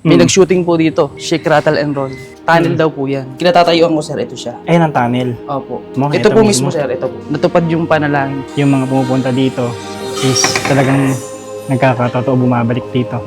May nag-shooting po dito, Shake, Rattle and Roll. Tunnel daw po yan. Kinatatayuan ko, sir, ito siya. Ayan ang tunnel. Opo. Mo, Ito ito po mismo. mismo, sir. Ito po. Natupad yung panalangin. Yung mga pumupunta dito is talagang nagkakatotoo bumabalik dito.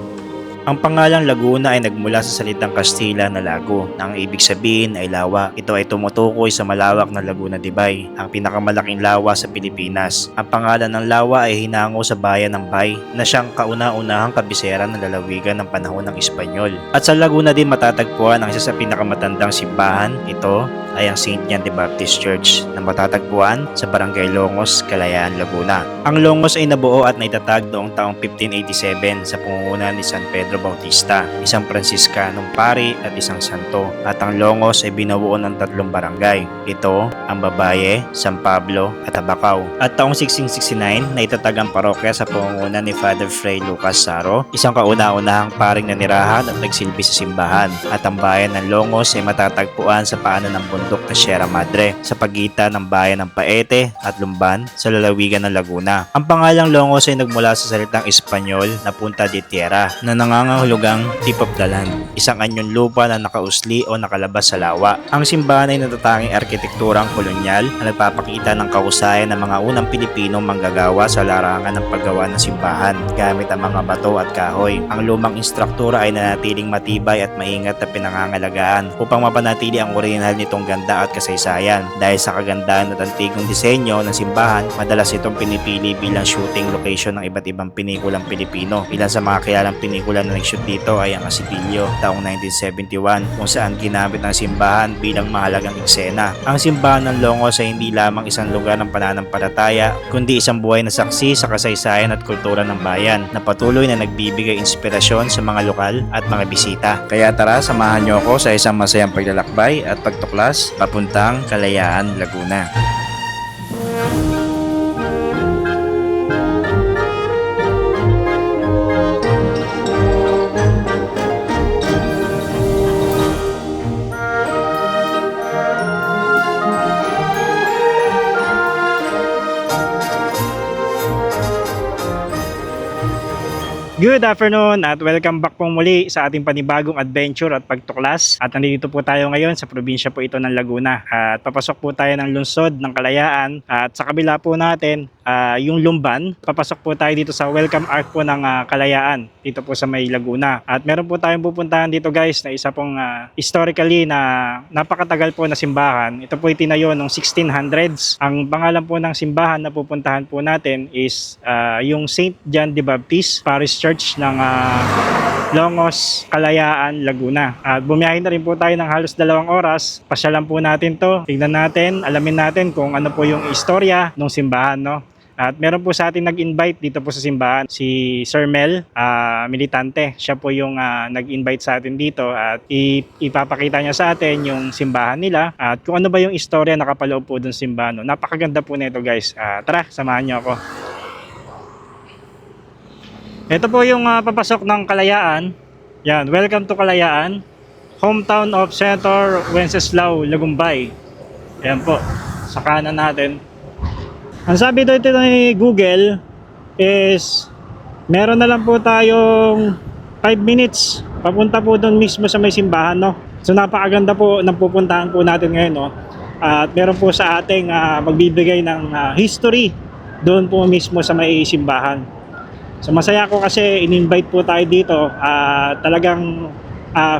Ang pangalang Laguna ay nagmula sa salitang Kastila na lago, na ang ibig sabihin ay lawa. Ito ay tumutukoy sa malawak na Laguna de Bay, ang pinakamalaking lawa sa Pilipinas. Ang pangalan ng lawa ay hinango sa bayan ng Bay, na siyang kauna-unahang kabisera ng lalawigan ng panahon ng Espanyol. At sa Laguna din matatagpuan ang isa sa pinakamatandang simbahan. Ito ay ang St. John the Baptist Church na matatagpuan sa Barangay Longos, Kalayaan, Laguna. Ang Longos ay nabuo at naitatag noong taong 1587 sa pangunguna ni San Pedro Bautista, isang Pransiskanong pari at isang santo. At ang Longos ay binubuo ng 3 barangay. Ito ang Babaye, San Pablo at Habacao. At taong 1669 naitatag ang parokya sa pangunguna ni Father Fray Lucas Saro, isang kauna-unahang paring nanirahan at nagsilbi sa simbahan. At ang bayan ng Longos ay matatagpuan sa paanan ng bundok na Sierra Madre sa pagitan ng bayan ng Paete at Lumban sa lalawigan ng Laguna. Ang pangalang Longos ay nagmula sa salitang Espanyol na Punta de Tierra na nangangahulugang tip of the land, isang anyong lupa na nakausli o nakalabas sa lawa. Ang simbahan ay natatanging arkitekturang kolonyal na nagpapakita ng kahusayan ng mga unang Pilipinong manggagawa sa larangan ng paggawa ng simbahan gamit ang mga bato at kahoy. Ang lumang instruktura ay nanatiling matibay at maingat na pinangangalagaan upang mapanatili ang orihinal nitong ganda at kasaysayan. Dahil sa kagandahan at antigong disenyo ng simbahan, madalas itong pinipili bilang shooting location ng iba't ibang pinikulang Pilipino. Ilan sa mga kilalang pelikula na nag-shoot dito ay ang Asidillo taong 1971 kung saan ginamit ang simbahan bilang mahalagang eksena. Ang simbahan ng Longos ay hindi lamang isang lugar ng pananampalataya kundi isang buhay na saksi sa kasaysayan at kultura ng bayan na patuloy na nagbibigay inspirasyon sa mga lokal at mga bisita. Kaya tara, samahan niyo ako sa isang masayang paglalakbay at pagtuklas papuntang Kalayaan, Laguna. Good afternoon at welcome back pong muli sa ating panibagong adventure at pagtuklas. At nandito po tayo ngayon sa probinsya po ito ng Laguna. At papasok po tayo ng lungsod ng Kalayaan. At sa kabila po natin, yung Lumban, papasok po tayo dito sa Welcome Ark po ng Kalayaan, dito po sa may Laguna. At meron po tayong pupuntahan dito guys na isa pong historically na napakatagal po na simbahan. Ito po itinayo noong 1600s. Ang pangalan po ng simbahan na pupuntahan po natin is yung St. John the Baptist Parish Church ng Longos, Kalayaan, Laguna. At bumiyahin na rin po tayo ng halos 2 oras. Pasyalan po natin to. Tignan natin, alamin natin kung ano po yung istorya ng simbahan, no? At meron po sa atin nag-invite dito po sa simbahan, si Sir Mel, militante. Siya po yung nag-invite sa atin dito at ipapakita niya sa atin yung simbahan nila at kung ano ba yung istorya nakapaloob po dun simbahan. No? Napakaganda po nito guys. Tara, samahan niyo ako. Ito po yung papasok ng Kalayaan. Yan, welcome to Kalayaan, hometown of Senator Wenceslao Lagumbay. Yan po, sa kanan natin. Ang sabi dito ni Google is meron na lang po tayong 5 minutes papunta po doon mismo sa may simbahan, no? So napakaganda po ng pupuntahan po natin ngayon, no? At meron po sa ating magbibigay ng history doon po mismo sa may simbahan. So masaya ako kasi in-invite po tayo dito. Talagang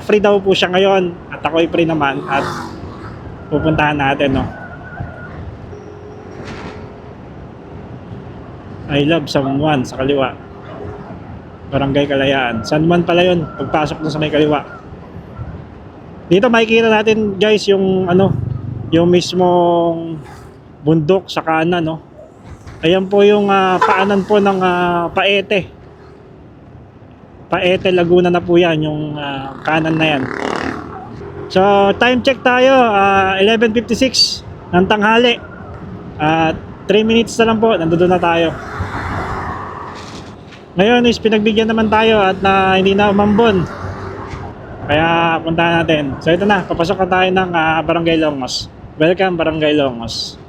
free daw po siya ngayon at ako ay free naman at pupuntahan natin, no? I love San Juan sa kaliwa. Barangay Kalayaan. San Juan pala yun, pagpasok doon sa may kaliwa. Dito makikita natin guys yung yung mismong bundok sa kanan, no? Ayan po yung paanan po ng Paete. Paete, Laguna na po yan, yung kanan na yan. So, time check tayo, 11:56 ng tanghali. At 3 minutes na lang po, nandoon na tayo. Ngayon is pinagbigyan naman tayo at hindi na umambon. Kaya puntahan natin. So, ito na, papasok na tayo ng Barangay Longos. Welcome, Barangay Longos.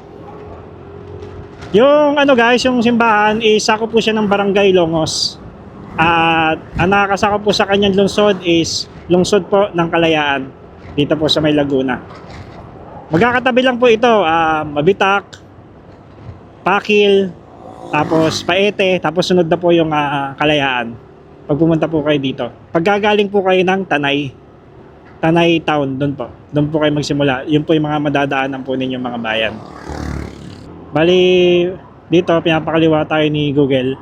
Yung guys, yung simbahan, isako po siya ng Barangay Longos. At ang nakakasaka po sa kanyang lungsod is lungsod po ng Kalayaan dito po sa may Laguna. Magkakatabi lang po ito, Mabitak, Pakil, tapos Paete, tapos sunod na po yung Kalayaan. Pag pumunta po kayo dito. Pag gagaling po kayo ng Tanay Town, doon po kayo magsimula. Yun po yung mga madadaanan po ninyong mga bayan. Bali, dito pinapakaliwa tayo ni Google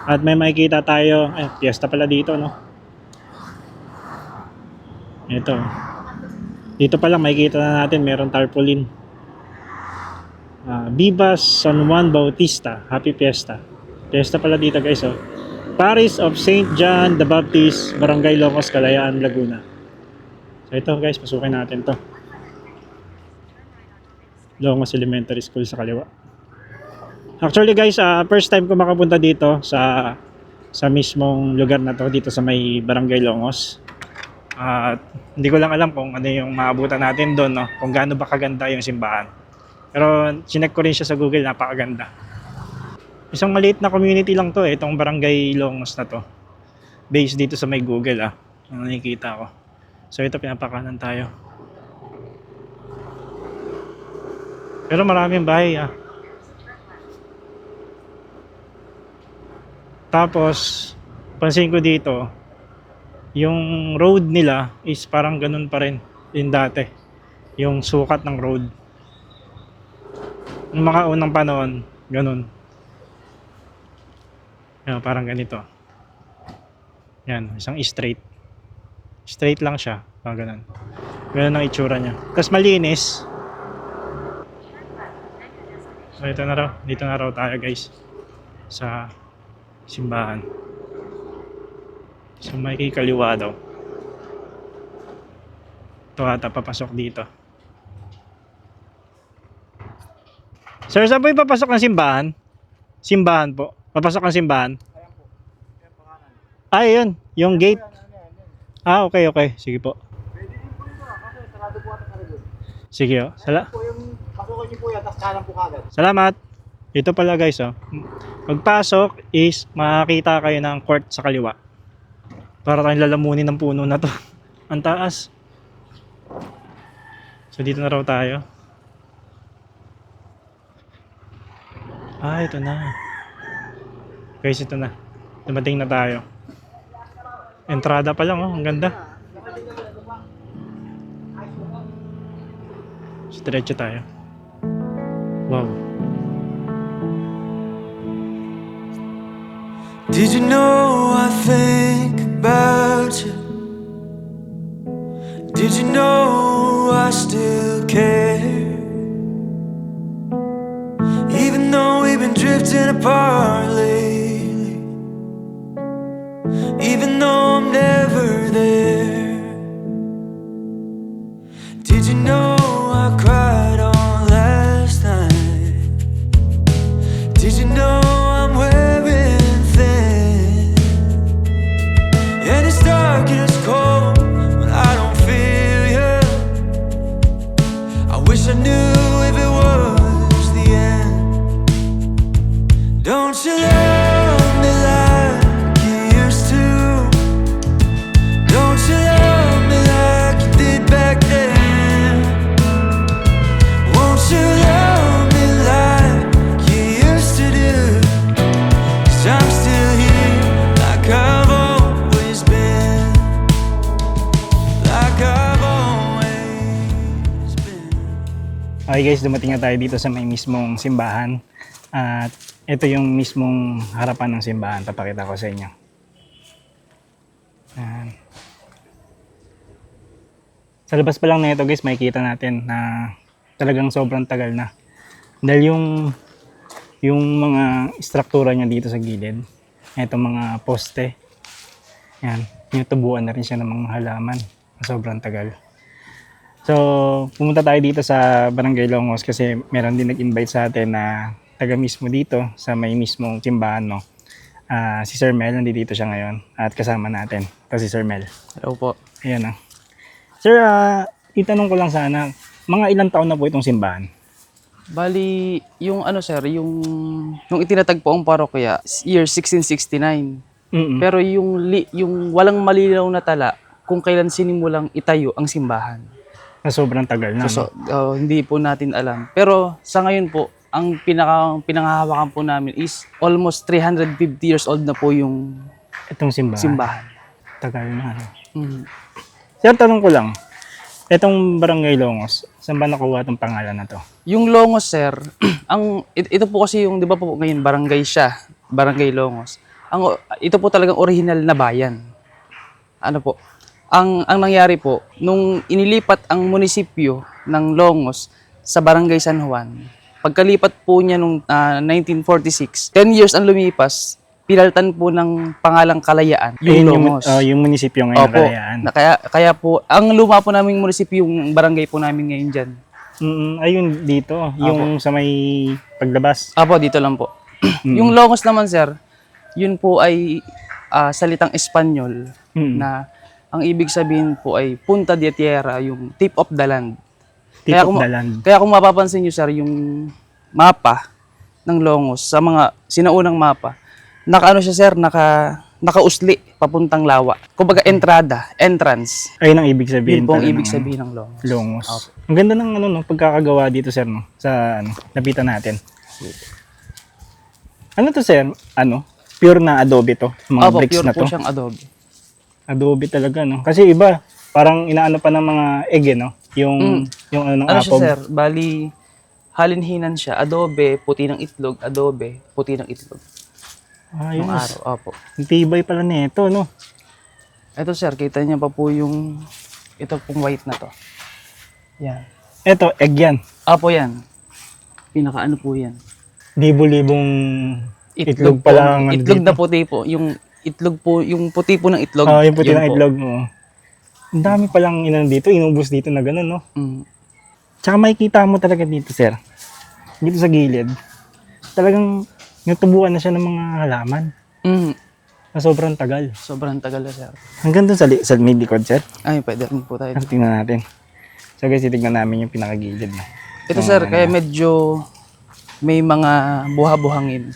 at may makikita tayo, piyesta pala dito, no? Ito. Dito pa lang makikita na natin meron tarpaulin. Vivas San Juan Bautista, Happy Fiesta. Fiesta pala dito, guys, oh. Parish of St. John the Baptist, Barangay Locos, Kalayaan, Laguna. So ito, guys, pasukin natin to. Longos Elementary School sa kaliwa. Actually, guys, first time ko makapunta dito sa mismong lugar na to, dito sa may Barangay Longos. At hindi ko lang alam kung ano yung maabutan natin doon, no? Kung gaano ba kaganda yung simbahan. Pero chinek ko rin siya sa Google, napakaganda. Isang maliit na community lang to, itong Barangay Longos na to. Based dito sa may Google, ang nakikita ko. So ito, pinapakanan tayo. Pero maraming bahay, Tapos, pansin ko dito, yung road nila is parang ganun pa rin yung dati. Yung sukat ng road. Yung mga unang panahon, ganun. Yan, parang ganito. Yan, isang straight. Straight lang siya, parang ganun. Ganun ang itsura niya. Tapos malinis. So ito na raw, dito na raw tayo, guys. Sa simbahan. So may kaliwa daw. Ito ata papasok dito. Sir, saan po yung papasok ng simbahan? Simbahan po. Papasok ng simbahan? Yun. Yung gate. Okay. Sige po. Sige, Salamat. Ito pala, guys, Pagpasok is makakita kayo ng court sa kaliwa. Para tayong lalamunin ng puno na to. Ang taas. So dito na raw tayo. Ito na. Guys, ito na. Dumating na tayo. Entrada pa lang, ang ganda. So diretso tayo. Wow. Did you know I think about you? Did you know I still care? Even though we've been drifting apart lately, even though I'm never there. Did you know I cried on last night? Did you know I'm wearing thin? And it's dark and it's cold when I don't feel you. I wish I knew if it was the end. Don't you love me like you used to? Don't you love me like you did back then? Won't you love me like you used to do? 'Cause I'm still here like I've always been. Like I've always been. Okay, guys, dumating na tayo dito sa may mismong simbahan. At ito yung mismong harapan ng simbahan. Papakita ko sa inyo. Ayan. Sa labas pa lang na ito, guys, makikita natin na talagang sobrang tagal na. Dahil yung mga struktura niya dito sa gilid, itong mga poste, yan, yung tubuan na rin siya ng mga halaman. Sobrang tagal. So, pumunta tayo dito sa Barangay Longos kasi meron din nag-invite sa atin na taga mismo dito sa may mismong simbahan, no? Si Sir Mel, nandito siya ngayon at kasama natin. Ito si Sir Mel. Hello po. Ayan, Sir, itanong ko lang sana, mga ilang taon na po itong simbahan? Bali, yung sir, yung itinatag po ang parokya, year 1669. Mm. Pero yung walang malinaw na tala kung kailan sinimulang itayo ang simbahan. Na sobrang tagal na. So, no? hindi po natin alam. Pero sa ngayon po, ang pinanghahawakan po namin is almost 350 years old na po yung Itong simbahan. simbahan. Tagal na. No? Mm. Sir, tanong ko lang. Itong Barangay Longos, saan ba nakuha itong pangalan na to? Yung Longos, sir, ito po kasi yung, di ba po ngayon, barangay siya, Barangay Longos. Ito po talagang original na bayan. Ano po? Ang nangyari po, nung inilipat ang munisipyo ng Longos sa Barangay San Juan, pagkalipat po niya nung 1946, 10 years ang lumipas, pinalitan po ng pangalang Kalayaan, yung Longos. Yung munisipyo ngayon, Opo. Kalayaan. Kaya po, ang luma po naming munisipyo, yung barangay po namin ngayon dyan. Ayun dito, yung sa may paglabas. Apo, dito lang po. Yung Longos naman, sir, yun po ay salitang Espanyol na ang ibig sabihin po ay Punta de Tierra, yung tip of the land. Tip Kaya of kung- the land. Kaya kung mapapansin nyo, sir, yung mapa ng Longos, sa mga sinaunang mapa, nakaano siya, sir, nakausli papuntang lawa. Kumbaga entrance. Ayun ang ibig sabihin. Yun po ang pala ibig ng, sabihin ng Longos. Longos. Ang ganda ng pagkakagawa dito, sir, no? Sa lapitan natin. Ano to, sir? Pure na adobe to? Mga Opo, bricks pure na po to? siyang adobe. Adobe talaga, no? Kasi iba, parang inaano pa ng mga egg, no? Yung ng Ano siya, apog. sir? Bali, halinhinan siya. Adobe, puti ng itlog. Adobe, puti ng itlog. Yung Ayos. araw. Opo. Ang tibay pala nito, no? Ito, sir, kita niya pa po yung ito pong white na to. Yan. Eto, egg yan. Apo yan. Pinakaano po yan. Libo-libong itlog po. pala ang ano Itlog dito. na puti po. Yung itlog po, yung puti po ng itlog. Yung puti yun ng po. itlog mo. Ang dami palang dito, inubos dito na gano'n, no? Mm. Tsaka makikita mo talaga dito, sir. Dito sa gilid. Talagang natubuan na siya ng mga halaman. Mm. Na sobrang tagal. Sobrang tagal na, sir. Hanggang dun sa may likod, sir. Ay, pwede rin po tayo. Tingnan natin. So guys, titignan namin yung pinakagilid na. Ito, sir, kaya medyo may mga buha-buhangin.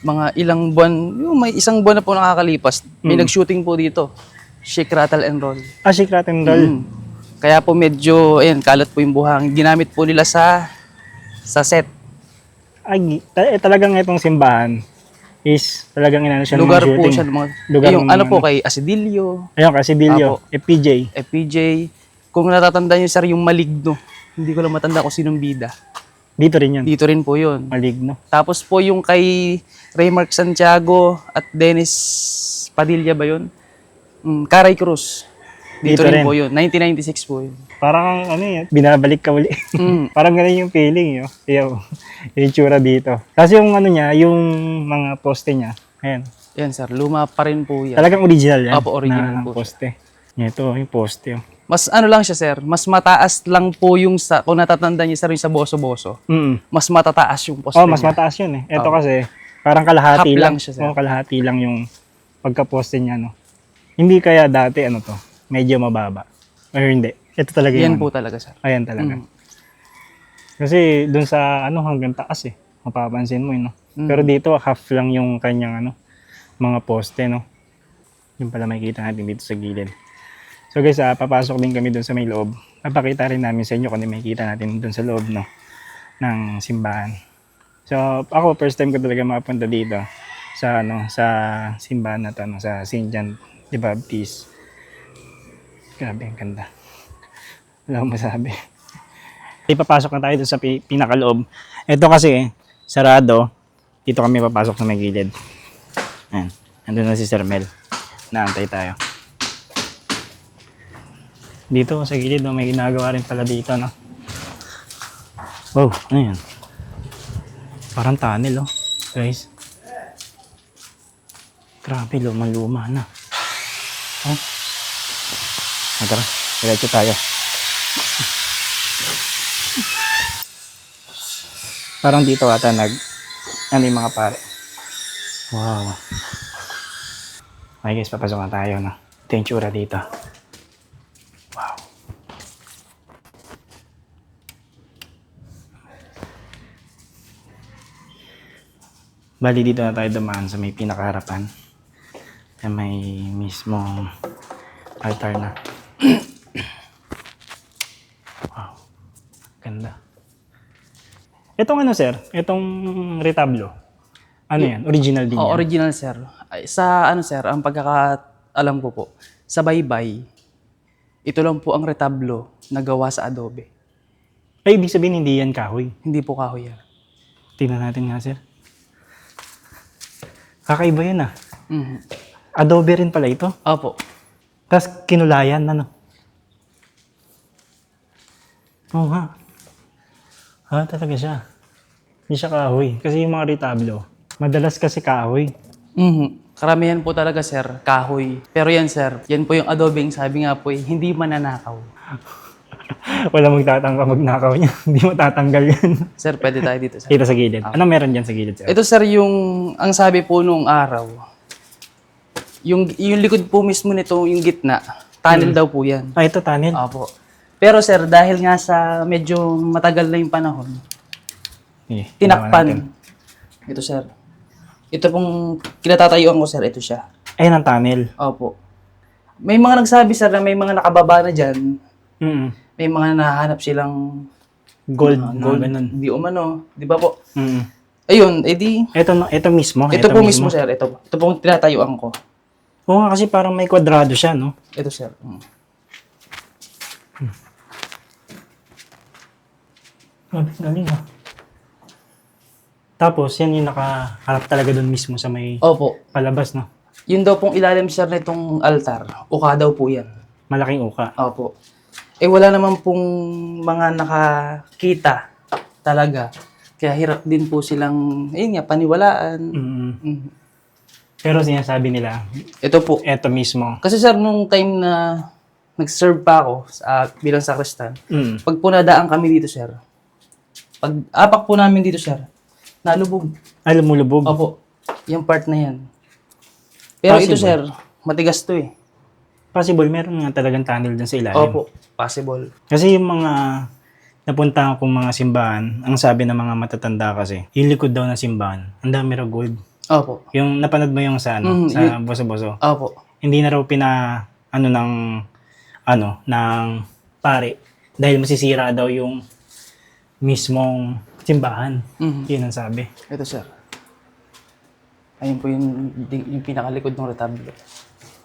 Mga ilang buwan, yung may isang buwan na po nakakalipas. May nag-shooting po dito. Shake, rattle, and roll. Shake, rattle, and roll. Kaya po medyo, ayan, kalat po yung buhangin. Ginamit po nila sa set. Ay, talagang itong simbahan is talagang inano siya ng Lugar mga po shooting. siya. Lugar Yung ng ano po mga- kay Asidilio, Ayun, kasi Dilio, Apo. FPJ. FPJ. Kung natatandaan niyo, sir, yung Maligno. Hindi ko lang matanda kung sinong bida. Dito rin yun. Dito rin po yun. Maligno. Tapos po yung kay Raymark Santiago at Dennis Padilla ba yun? Caray Cruz. Dito, Dito rin rin. po yun. 1996 po yun. Parang binabalik ka uli. Mm. Parang ganun yung feeling, yo. Yung tsura dito. Kasi yung niya, yung mga poste niya, ayan. Yan, sir. Luma pa rin po yan. Talagang original yan. Opo, original na po siya. poste. Ito, yung poste. Oh. Mas ano lang siya, sir. Mas mataas lang po yung sa, kung natatandaan niyo, sir, yung sa Boso-Boso. Mas matataas yung poste Oh, mas niya. mataas yun eh. Ito kasi, parang kalahati Half lang. lang siya, sir. Oh, kalahati lang yung pagka-poste niya, no. Hindi kaya dati, medyo mababa. Or hindi. Ito talaga Yan yung, po talaga, sir. ayan talaga. Mm. Kasi dun sa, hanggang taas eh. Mapapansin mo, no. Pero dito, half lang yung kanyang, mga poste, no. Yung pala makikita natin dito sa gilid. So guys, papasok din kami dun sa may loob. Papakita rin namin sa inyo kung ano makikita natin dun sa loob, no, ng simbahan. So ako, first time ko talaga makapunta dito sa sa simbahan na to, sa St. John the Baptist. Grabe, ang ganda. Wala akong masabi. Ipapasok na tayo dun sa pinakaloob. Ito kasi, sarado. Dito kami papasok sa may gilid. Ayan. Nandun na si Sir Mel. Naantay tayo. Dito sa gilid, may ginagawa rin pala dito, no? Wow, ano yan? Parang tunnel, oh. Guys. Grabe, luma-luma na. Oh. Tara, diretso tayo. Parang dito ata yung mga pare. Wow. Okay guys, papasok na tayo, no? Ito yung tsura dito. Wow. Bali dito na tayo dumaan sa may pinakaharapan. may mismong altar na. Wow. Ganda. Itong ano, sir? Itong retablo. Ano yan? Original din Oh, yan? original sir. Ay, sa ano sir, ang pagkakaalam ko po, sa baybay, ito lang po ang retablo na gawa sa adobe. Ay, ibig sabihin hindi yan kahoy. Hindi po kahoy yan. Tingnan natin nga, sir. Kakaiba yan ah. Mhm. Adobe rin pala ito. Opo. Tapos kinulayan, ano? Oo nga. Talaga siya. Hindi siya kahoy. Kasi yung mga retablo, madalas kasi kahoy. Mhm. Karamihan po talaga sir, kahoy. Pero yan sir, yan po yung adobeng sabi nga po hindi mananakaw. Wala magtatangka magnakaw niya. Hindi matatanggal yan. Sir, pwede tayo dito sir. Dito sa gilid. Ano meron dyan sa gilid, sir? Ito sir yung, ang sabi po nung araw, yung likod po mismo nito, yung gitna, tunnel daw po yan. Ito, tunnel. Opo. Pero sir, dahil nga sa medyo matagal na yung panahon, Eh, tinakpan. Ito sir. Ito pong kinatatayuan ko sir, ito siya. Ayun ang tunnel. Opo. May mga nagsabi sir na may mga nakababa na dyan, Mm. may mga nahanap silang Gold. gold, Ganun. di umano, di ba po? Mm. Ayun, edi, Ito mismo. ito po mismo sir, ito pong tinatayuan ko. Oo nga, kasi parang may kwadrado siya, no? Ito sir. Galing ah. Tapos, yan yung nakaharap talaga doon mismo sa may Opo. palabas, no? Yun daw pong ilalim sir nitong altar, uka daw po yan. Malaking uka. Opo. Eh wala naman pong mga nakakita talaga. Kaya hirap din po silang, ayun nga, paniwalaan. Mm. Mhm. Pero sinasabi nila, Ito po. eto mismo. Kasi sir, nung time na nag-serve pa ako bilang sakristan, Mm. pag punadaan kami dito sir, pag apak po namin dito sir, nalubog. Ay, lumulubog. Opo, yung part na yan. Pero ito Possible. sir, matigas to eh. Possible, meron nga talagang tunnel dun sa ilalim. Opo, possible. Kasi yung mga napunta kong mga simbahan, ang sabi ng mga matatanda kasi, yung likod daw ng simbahan, ang dami raw gold. Opo. Yung napanood mo yung sa sa boso-boso. Opo. Hindi na raw ng pare dahil masisira daw yung mismong simbahan. Mhm. Yun ang sabi. Ito sir. Ayun po yung pinakalikod ng retablo.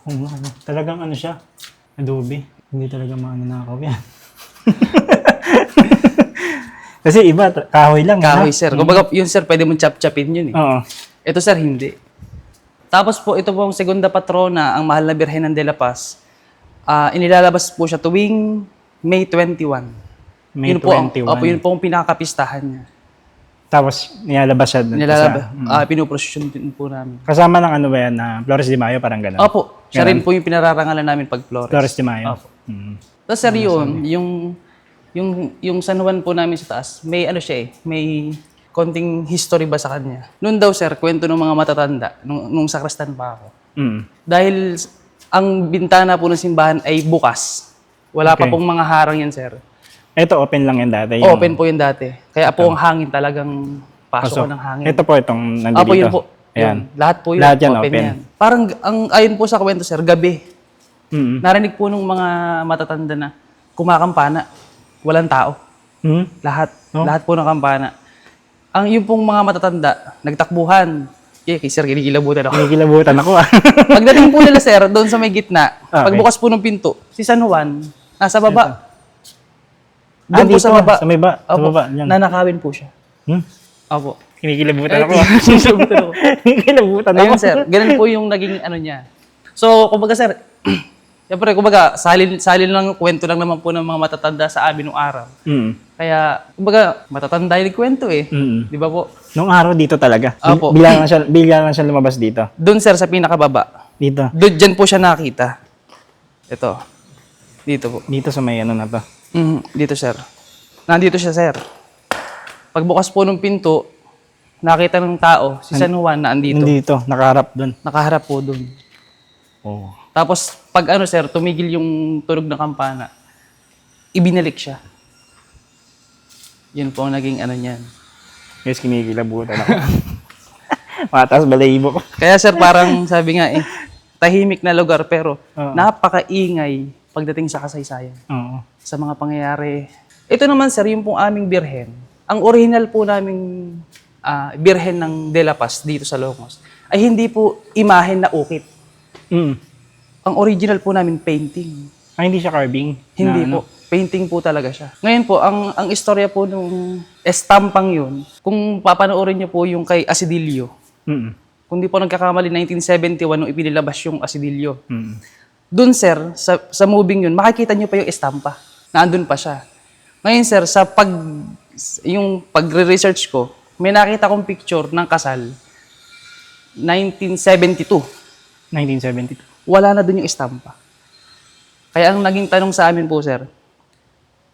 Oo nga, ano. Talagang ano siya, adobe. Hindi talaga mananakaw yan. Kasi iba, kahoy lang. Kahoy sir. Kumbaga yun sir, pwede mong chap-chapin yun eh. Oo. Ito sir, hindi. Tapos po, ito po ang segunda patrona, ang Mahal na Birhen ng De La Paz. Inilalabas po siya tuwing May 21. May Yun po 21. Yun po ang pinakapistahan niya. Tapos, nilalabas siya dun Nilalabas. sa... Pinuprosesyon din po namin. Kasama ng ano ba yan, na Flores de Mayo, parang gano'n. Opo. Siya rin po yung pinararangalan namin pag Flores. Flores de Mayo. Opo. Mm. Tapos sir yun, yung San Juan po namin sa taas, may ano siya eh, may konting history ba sa kanya. Noon daw sir, kwento ng mga matatanda, nung sakristan pa ako. Mm. Dahil ang bintana po ng simbahan ay bukas. Wala pa Okay. pong mga harang yan sir. Ito, open lang yan dati. Open po yun dati. Kaya po ang hangin talagang pasok ng hangin. Ito po, itong nandito. Apo yun po. Ayan. Yun. Lahat po yun. Lahat yan open. Yan. Parang, ayon po sa kwento sir, gabi. Mm. Narinig po nung mga matatanda na kumakampana. Walang tao. Mm. Lahat. Oh. Lahat po ng kampana. Yung pong mga matatanda, nagtakbuhan. Kay sir, kinikilabutan ako. Nakikilabutan ako ah. Pagdating po nila sir, doon sa may gitna, Okay. pagbukas po ng pinto, si San Juan, nasa baba. Doon po dito, sa baba. Sa may ba? Sa Opo, baba. Yan. nanakawin po siya. Hmm? Opo. Kinikilabutan ako ah. Kinikilabutan ako. Kinikilabutan ako. Ayun sir, ganun po yung naging ano niya. So, kumbaga sir, siyempre, kumbaga, salin lang, kwento lang naman po ng mga matatanda sa amin nung araw. Mm. Kaya, kumbaga, matatanda yung kwento eh. Mm. Di ba po? Nung araw dito talaga. Opo. Bigla lang siya lumabas dito. Doon sir, sa pinakababa. Dito. Doon, dyan po siya nakita. Ito. Dito po. Dito sa may ano na to. Dito sir. Nandito siya sir. Pagbukas po ng pinto, nakita ng tao, si San Juan na andito. Dito, nakaharap doon. Nakaharap po doon. Oh. Tapos, pag ano sir, tumigil yung tunog ng kampana, ibinalik siya. Yun po ang naging ano niyan. Guys, kinikilabutan ako. Mataas balahibo ko. Kaya sir, parang sabi nga eh, tahimik na lugar pero Oo. napakaingay pagdating sa kasaysayan, Oo. sa mga pangyayari. Ito naman sir, yung pong aming birhen. Ang original po naming birhen ng De La Paz dito sa Longos ay hindi po imahen na ukit. Mm. Ang original po namin painting. Hindi siya carving? Hindi na, po. Painting po talaga siya. Ngayon po, ang istorya po nung estampang yun, kung papanoorin niyo po yung kay Asidilio, Mm. kung di po nagkakamali, 1971 nung ipinilabas yung Asidilio. Mm. Doon sir, sa moving yun, makikita niyo pa yung estampa. Naandun pa siya. Ngayon sir, yung pagre-research ko, may nakita kong picture ng kasal, 1972. 1972. Wala na doon yung estampa. Kaya ang naging tanong sa amin po sir,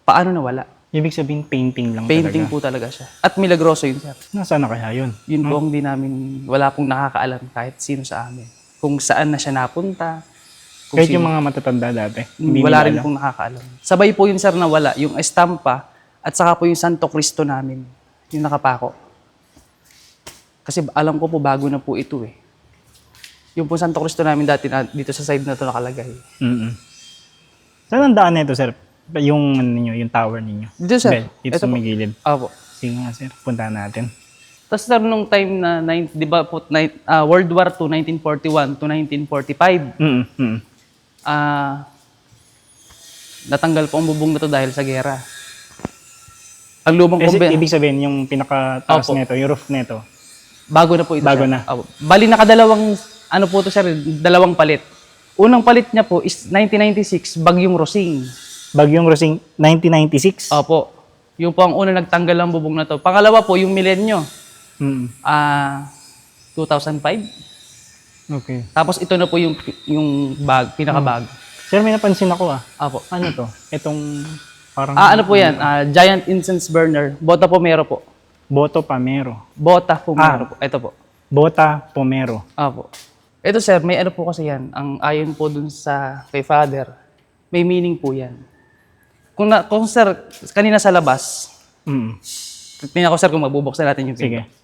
paano nawala? Ibig sabihin, painting lang Painting talaga. po talaga siya. At milagroso yun, sir. Nasaan na kaya yun? Yun po ang di namin, wala pong nakakaalam kahit sino sa amin. Kung saan na siya napunta. Kung Kahit sino, yung mga matatanda dati. wala rin nila alam. pong nakakaalam. Sabay po yun, sir, na wala. Yung estampa at saka po yung Santo Cristo namin. Yung nakapako. Kasi alam ko po, bago na po ito eh. Yung po Santo Cristo namin dati dito sa side na to nakalagay. Mm-mm. Saan ang daan nito, sir? Yung, yung tower ninyo? Dito, sir. Bel, dito Ito sa po. may gilid. Opo. Sige nga, sir. Punta natin. Tapos sir, nung time na, di ba po, World War II, 1941 to 1945, Mm-mm. natanggal po ang bubong na to dahil sa gera. Ang lumang Eh, convent, ibig sabihin, yung pinaka-taas Opo. nito, yung roof nito. bago na po ito. Bago sir. na. Opo. Bali nakadalawang, ano po to sir, dalawang palit. Unang palit niya po is 1996, Bagyong Rosing. Bagyong Rosing, 1996. Opo. Yung po ang unang nagtanggal ng bubong na to. Pangalawa po, yung milenyo. Mm. 2005. Okay. Tapos ito na po yung pinaka-bag. Sir, may napansin ako Opo. Ano to? Itong parang... Ano po yan? Giant incense burner. Bota Pomero po. Boto Pamero. Bota Pomero po. Ito po. Bota Pomero. Opo. Ito sir, may ano po kasi yan. Ang ayon po dun sa kay Father, may meaning po yan. Kung sir, kanina sa labas, Mm. tingnan ko sir kung mabubuksan natin yung Sige. pinto.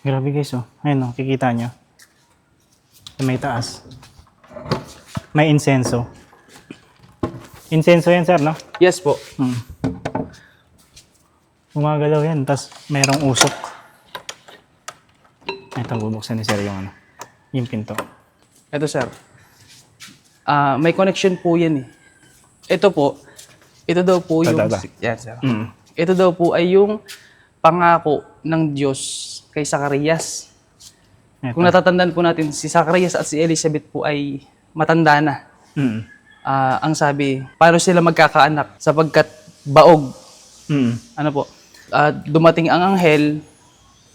Grabe guys, Ayun, kikita nyo. May taas. May insenso. Insenso yan, sir, no? Yes po. Mm. Gumagalaw yan, tas mayroong usok. Ito, bubuksan ni sir yung pinto. Ito sir. May connection po yan eh. Ito po, ito daw po yung... Ito. Yan sir. Mm. Ito daw po ay yung pangako ng Diyos kay Zacarias. Ito. Kung natatandaan po natin, si Zacarias at si Elizabeth po ay matanda na. Mm. Ang sabi, paano sila magkakaanak sapagkat baog. Mm. Ano po? Dumating ang anghel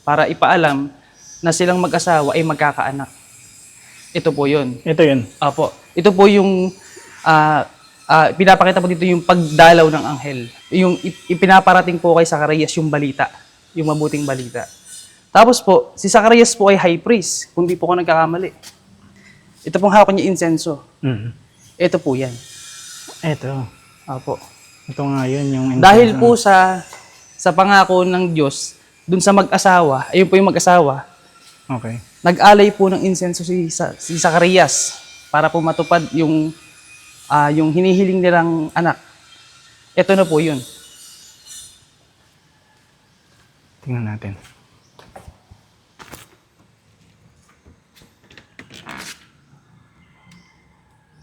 para ipaalam na silang mag-asawa ay magkakaanak. Ito po yun. Ito yun. Apo. Ito po yung pinapakita po dito yung pagdalaw ng anghel. Yung ipinaparating po kay Zacarias yung balita, yung mabuting balita. Tapos po, si Zacarias po ay high priest, kung di po ako nagkakamali. Ito pong hawak niya insenso. Mm. Ito po yan. Ito. Apo. Ito nga yun yung insenso. Dahil po sa pangako ng Diyos, dun sa mag-asawa, ayun po yung mag-asawa, Okay. nag-alay po ng insenso si Zacarias para po matupad yung hinihiling nilang anak. Ito na po yun. Tingnan natin.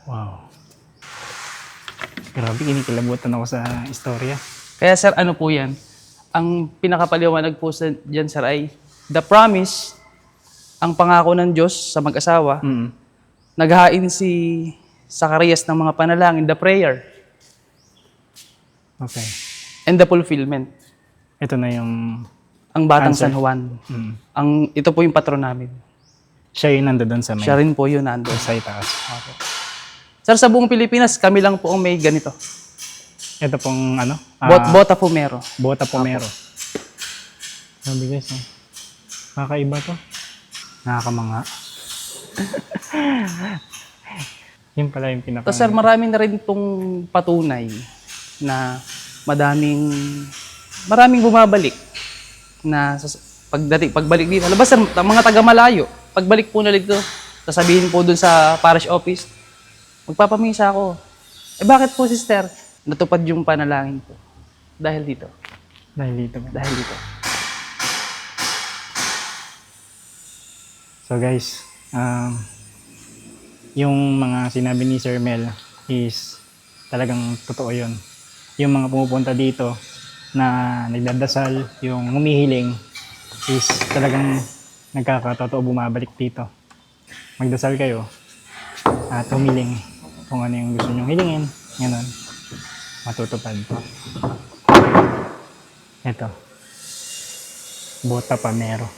Wow. Grabe, kinikilabutan ako sa istorya. Kaya sir, ano po yan? Ang pinakapaliwanag po dyan sir ay the promise, ang pangako ng Diyos sa mag-asawa, Mm. naghain si Zacarias ng mga panalangin, the prayer, Okay. and the fulfillment. Ito na yung... Ang Batang Answer. San Juan. Mm. Ito po yung patron namin. Siya yung nandoon sa may... Siya rin po yun nandun. Sa itaas. Sir, sa buong Pilipinas, kami lang po ang may ganito. Ito pong ano? Bota Pomero. Bota Pomero. Sabi guys, kakaiba to. Nakakamanga. Yun pala yung pinaka... Tapos sir, marami na rin itong patunay na maraming bumabalik na pagbalik dito. Labas sir, mga taga-malayo, pagbalik po nila dito, sasabihin po dun sa parish office, magpapamisa ako. Eh bakit po, sister? Natupad yung panalangin ko. Dahil dito. Dahil dito ba? Dahil dito. So guys, yung mga sinabi ni Sir Mel is talagang totoo yun. Yung mga pumupunta dito na nagdadasal, yung humihiling is talagang nagkakatotoo bumabalik dito. Magdasal kayo at humiling kung ano yung gusto nyong hilingin. Ganun. Matutupad. Ito. Bota Pamero.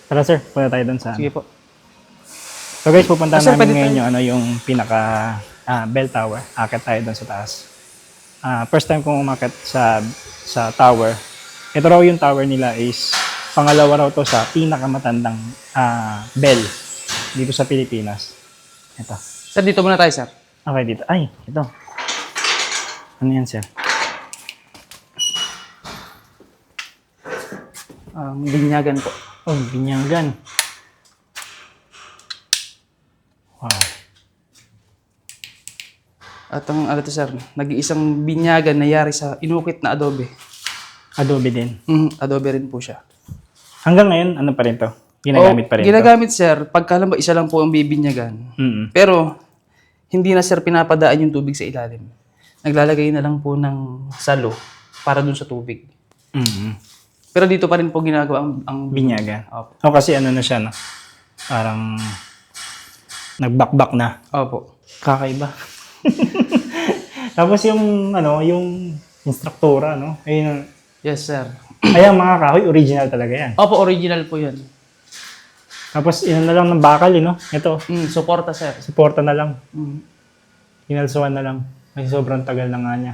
Tara sir, punta tayo dun sa Sige po. So guys, pupunta Sir, namin pwede ngayon tayo- yung, yung pinaka bell tower. Akit tayo doon sa taas. First time kong umakit sa tower. Ito raw yung tower nila is pangalawa raw to sa pinakamatandang bell dito sa Pilipinas. Ito. Sir, dito muna tayo, sir. Okay, dito. Ay, ito. Ano yan, sir? Binyagan po. Oh, binyagan. Wow. At ang ano to, sir, nag-iisang binyagan na yari sa inukit na adobe. Adobe din. Adobe rin po siya. Hanggang ngayon, ano pa rin to? Ginagamit pa rin to? Ginagamit, sir. Pagka lang ba, isa lang po ang bibinyagan. Mm-mm. Pero, hindi na, sir, pinapadaan yung tubig sa ilalim. Naglalagay na lang po ng salo para dun sa tubig. Mm-mm. Pero dito pa rin po ginagawa ang Binyagan. Opo. O kasi ano na siya, no? Parang nagbakbak na. Opo. Kakaiba. Tapos yung, ano, yung instruktura, no? Ayun, Yes, sir. ay, ang mga kahoy, original talaga yan. Opo, original po yun. Tapos, yun na lang ng bakal, no? Ito, Suporta, sir. suporta na lang. Mm. Inalsuan na lang. Kasi sobrang tagal na nga niya.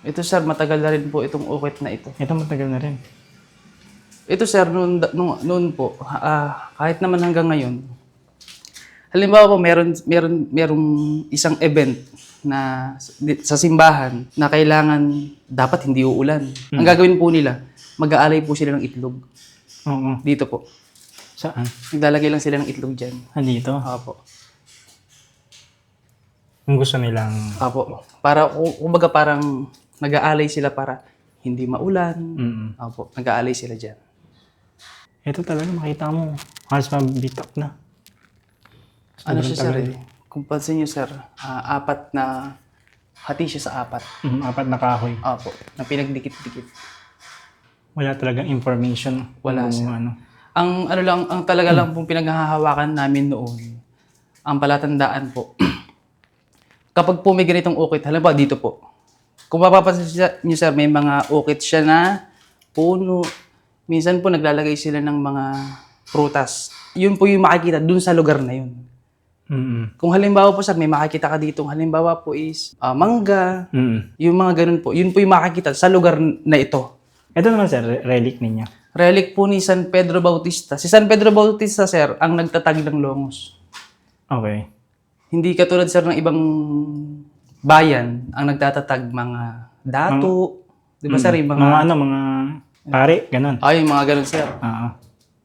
Ito, sir, matagal na rin po itong ukit na ito. Ito matagal na rin. Ito, sir, noon po, kahit naman hanggang ngayon, halimbawa po, merong isang event na sa simbahan na kailangan dapat hindi uulan. Ang gagawin po nila, mag-aalay po sila ng itlog. Oo. Dito po. Saan? Naglalagay lang sila ng itlog dyan. Dito. Opo. Kung gusto nilang... Opo. Para, kumbaga parang nag-aalay sila para hindi maulan. Mm-mm. Opo. Nag-aalay sila dyan. Ito talaga, makita mo. Halos mabitak na. Ano Sobrang siya, sir? tagal. Kung pansin niyo, sir, apat na hati siya sa apat. Apat na kahoy. Opo. Na pinagdikit-dikit. Wala talagang information. Wala, kung sir. ano. Ang ano lang, ang talaga lang pong pinaghahawakan namin noon, ang palatandaan po. Kapag po may ganitong ukit, halimbawa dito po. Kung mapapansin niyo, sir, may mga ukit siya na puno. Minsan po naglalagay sila ng mga prutas. Yun po yung makikita dun sa lugar na yun. Mm-mm. Kung halimbawa po, sir, may makikita ka dito, halimbawa po is mangga, Mm-mm. yung mga ganun po. Yun po yung makikita sa lugar na ito. Ito naman sir, relic ninyo. Relic po ni San Pedro Bautista. Si San Pedro Bautista, sir, ang nagtatag ng Longos. Okay. Hindi katulad, sir, ng ibang bayan ang nagtatatag mga dato. Di ba, sir? Yung Mga pare, ganun. Ay, yung mga ganun, sir. Oo.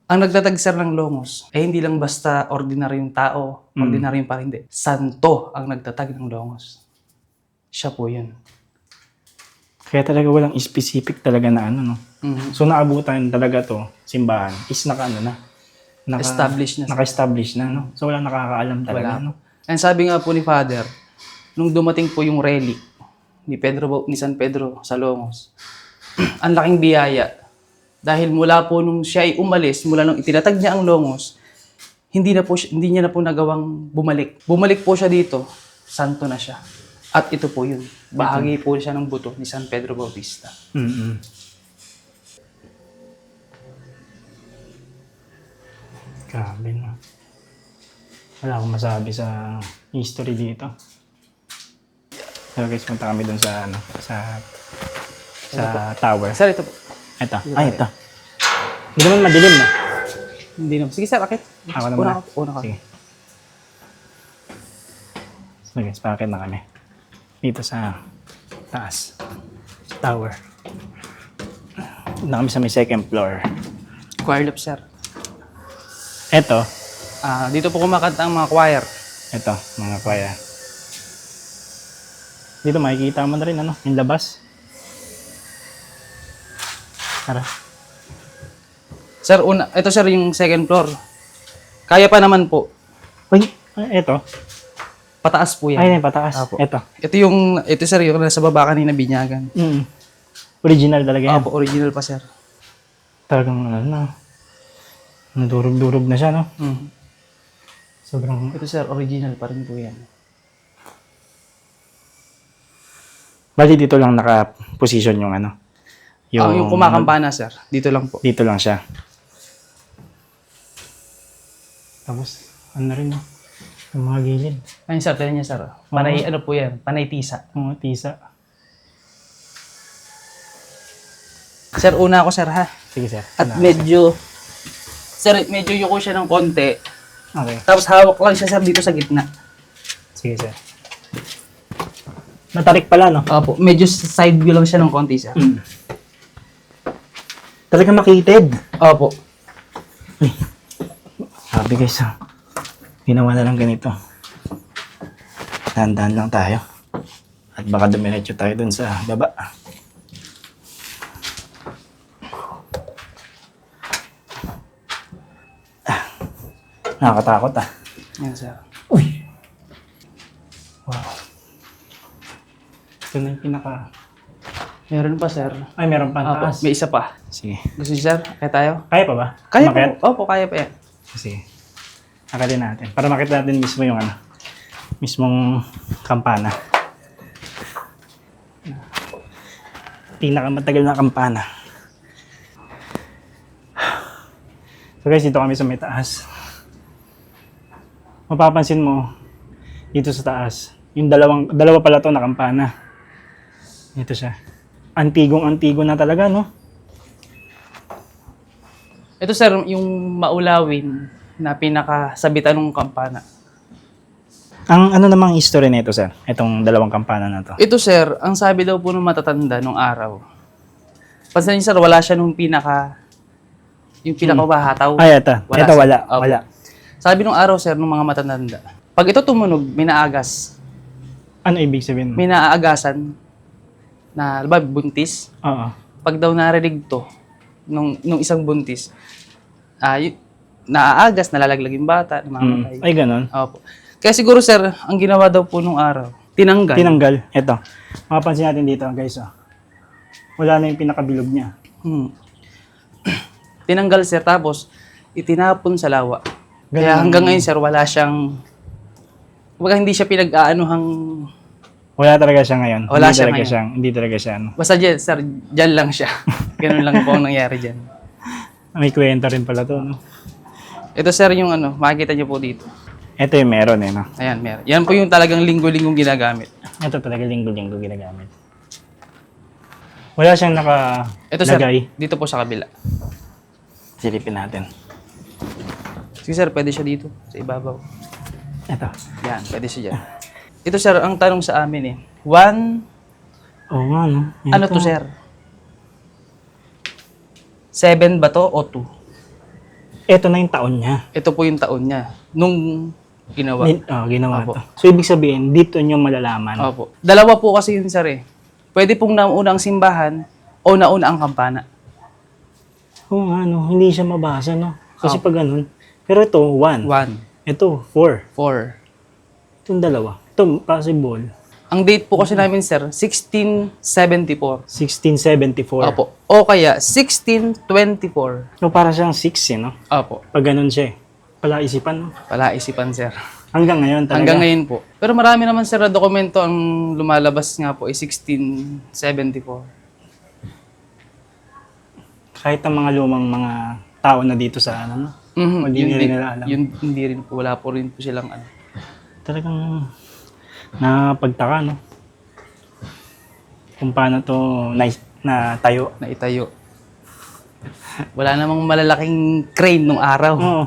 Ang nagtatag, sir, ng Longos, eh hindi lang basta ordinaryong tao, ordinaryong pare, hindi. Santo ang nagtatag ng Longos. Siya po yun. Kaya talaga walang specific talaga na ano, no? Mhm. So naabutan talaga to, simbahan, is Established na. Naka-establish na, no? So wala nakakaalam talaga, Wala. no? And sabi nga po ni Father, nung dumating po yung relic ni San Pedro sa Longos, ang laking biyaya. Dahil mula po nung siya ay umalis, mula nung itinatag niya ang Longos, hindi niya na po nagawang bumalik. Bumalik po siya dito, santo na siya. At ito po yun. Bahagi po siya ng buto ni San Pedro Bautista. Mm-mm. Grabe, no? Wala akong masabi sa history dito. So guys, punta kami dun sa, ano, sa tower. Sir, ito po. Ito. Ay, ito. Hindi naman madilim, no? Hindi na. Sige, sir, akit. Ako na muna. Una ka. Sige. So guys, pakakit na kami. Dito sa taas. Sa tower. Dito na kami sa may second floor. Choir lap, sir. Ito, Dito po kumakanta ang mga choir. Ito, mga kwaya. Dito makikita mo na rin, ano, yung labas. Tara. Sir, ito sir yung second floor. Kaya pa naman po. Uy, ito. Pataas po yan. Ay, pataas. Apo. Ito. Ito sir, yung nasa baba kanina binyagan. Original talaga yan. Opo, original pa sir. Talagang, ano na. Nadurog-durog na siya, no? Mm. Sobrang... Ito sir, original pa rin po yan. Bali dito lang naka-position yung ano. Yung kumakampana sir, dito lang po. Dito lang siya. Tapos, ano na rin, no? Yung mga gilid. Ayun sir, tignan niya sir. Panay, ano po yan? Panay tisa. Mga tisa. Sir, una ako sir ha. Sige, sir. At medyo yuko siya ng konti. Okay. Tapos hawak lang siya sir dito sa gitna. Sige, sir. Matarik pala, no? Opo, medyo side view lang siya ng konti sir. Talagang makitid. Opo. Sabi guys, ginawa na lang ganito. Dahan-dahan lang tayo. At baka dumiretso tayo dun sa baba. Nakakatakot Yan sir. Uy! Wow. Ito na yung pinaka... Meron pa sir. Ay, meron pa Opo, taas. may isa pa. Sige. Gusto niyo sir? Kaya tayo? Kaya pa ba? Kaya Umakyat? po. Opo, kaya pa yan. Sige. Akalin natin. Para makita natin mismo yung ano. Mismong kampana. Pinakamatagal na kampana. So guys, dito kami sa may taas. Mapapansin mo, dito sa taas, yung dalawa pala to na kampana. Ito siya. Antigong-antigo na talaga, no? Ito sir, yung maulawin na pinakasabitan ng kampana. Ang ano namang history nito, sir? Itong dalawang kampana na to. Ito sir, ang sabi daw po ng matatanda nung araw. Pansin niyo sir, wala siya nung yung pinakabahataw. Ay, ito. Ito sir. wala. Opo. Wala. Sabi nung araw sir, nung mga matatanda, pag ito tumunog, may naagas. Ano ibig sabihin? May naaagasan na, diba, buntis. Oo. Pag daw narinig to, nung isang buntis, naaagas, nalalaglag yung bata, namamatay. Ay, ganun. Opo. Kaya siguro sir, ang ginawa daw po nung araw, tinanggal. Tinanggal. Ito. Mapapansin natin dito, guys. Oh. Wala na yung pinakabilog niya. Tinanggal sir, tapos itinapon sa lawa. Ganun. Kaya hanggang ngayon sir, wala siyang, kumbaga hindi siya pinag-aanuhang, Wala talaga siya ngayon. Wala siya ngayon. Hindi talaga siya. Ano. basta dyan, sir, dyan lang siya. Ganun lang po ang nangyari dyan. May kwento rin pala to, no? Ito sir, yung makikita niyo po dito. Ito yung meron, no? Ayan, meron. Yan po yung talagang linggo-linggong ginagamit. Ito talaga linggo-linggo ginagamit. Wala siyang Ito sir, nakalagay. dito po sa kabila. Silipin natin. Sige sir, pwede siya dito, sa ibabaw. Ito. Yan, pwede siya dyan. Ito sir, ang tanong sa amin one, Oo nga, no? Yan ano to sir? 7 ba to o 2? Ito na yung taon niya. Ito po yung taon niya. Nung ginawa. Ginawa Opo. to. So, ibig sabihin, dito nyo malalaman. Opo. Dalawa po kasi yun sir Pwede pong nauna ang simbahan o nauna ang kampana. Oo nga, no? Hindi siya mabasa, no? Kasi Opo. pag ganun. Pero ito, 1. 1, Ito, 4. 4. Itong dalawa. Ito, possible. Ang date po kasi namin sir, 1674. 1674. Opo. O kaya 1624. So, para siyang 6, no? Opo. Pag ganun siya, palaisipan, no? Palaisipan sir. Hanggang ngayon talaga. Hanggang ngayon po. Pero marami naman sir na dokumento ang lumalabas nga po ay 1674. Kahit ang mga lumang mga tao na dito sa ano, no? Hindi Yun nila din- nila alam. Yun, hindi rin po. Wala po rin po silang Talagang napagtaka, no? Kung paano to na tayo. na itayo. Wala namang malalaking crane nung araw. Oo.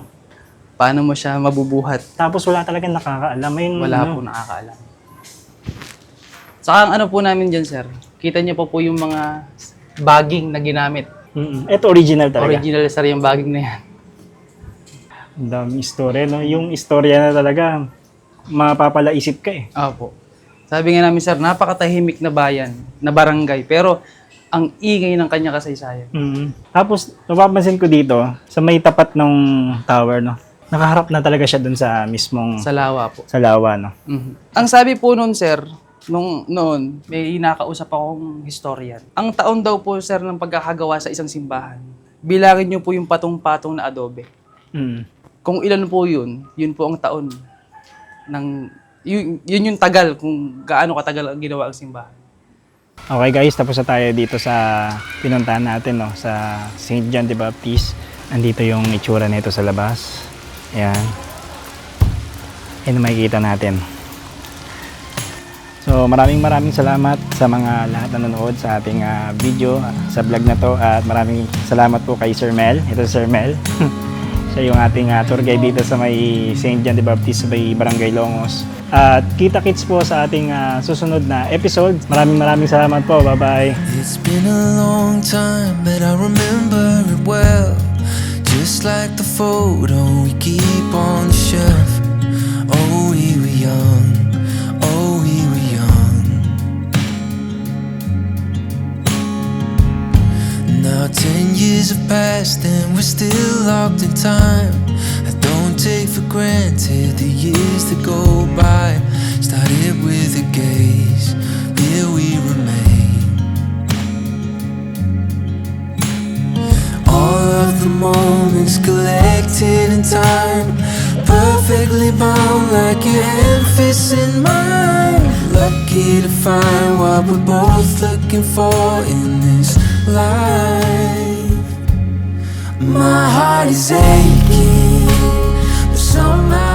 Paano mo siya mabubuhat? Tapos wala talagang nakakaalam. Ayun, Wala ano, po nakakaalam. Saka ang ano po namin dyan, sir, kita niyo pa po yung mga bagging na ginamit. Ito original talaga. Original, sir, yung bagging na yan. Ang daming istorya, no? Yung istorya na talaga, mapapalaisip ka eh. Opo. Sabi nga namin, sir, napakatahimik na bayan, na barangay, pero ang ingay ng kanya kasaysayan. Tapos, napapansin ko dito, sa may tapat ng tower, no? Nakaharap na talaga siya dun sa mismong Sa lawa po. sa lawa, no? Mhm. Ang sabi po noon, sir, noon, may inakausap akong historian. Ang taon daw po, sir, ng pagkakagawa sa isang simbahan, bilangin niyo po yung patong-patong na adobe. Mm. Kung ilan po yun po ang taon ng, yun yung tagal, kung gaano katagal ang ginawa ang simbahan. Okay guys, tapos na tayo dito sa pinuntahan natin, no? Sa St. John the Baptist. Andito yung itsura nito sa labas. Ayan. Ayan makikita natin. So maraming salamat sa mga lahat na nanonood sa ating video, sa vlog na to. At maraming salamat po kay Sir Mel. Ito si Sir Mel. Siya yung ating tour guide dito sa may St. John the Baptist sa may Barangay Longos. At kita-kits po sa ating susunod na episode. Maraming salamat po. Bye-bye. It's been a long time, but I remember it well. Just like the photo we keep on the shelf. Oh, we were young. Oh, we were young. Now 10 years have passed and we're still locked in time. I don't take for granted the years that go by. Started with a gaze, here we remain. All of the moments collected in time, perfectly bound like your hand fits in mine. Lucky to find what we're both looking for in this life. My heart is aching, but somehow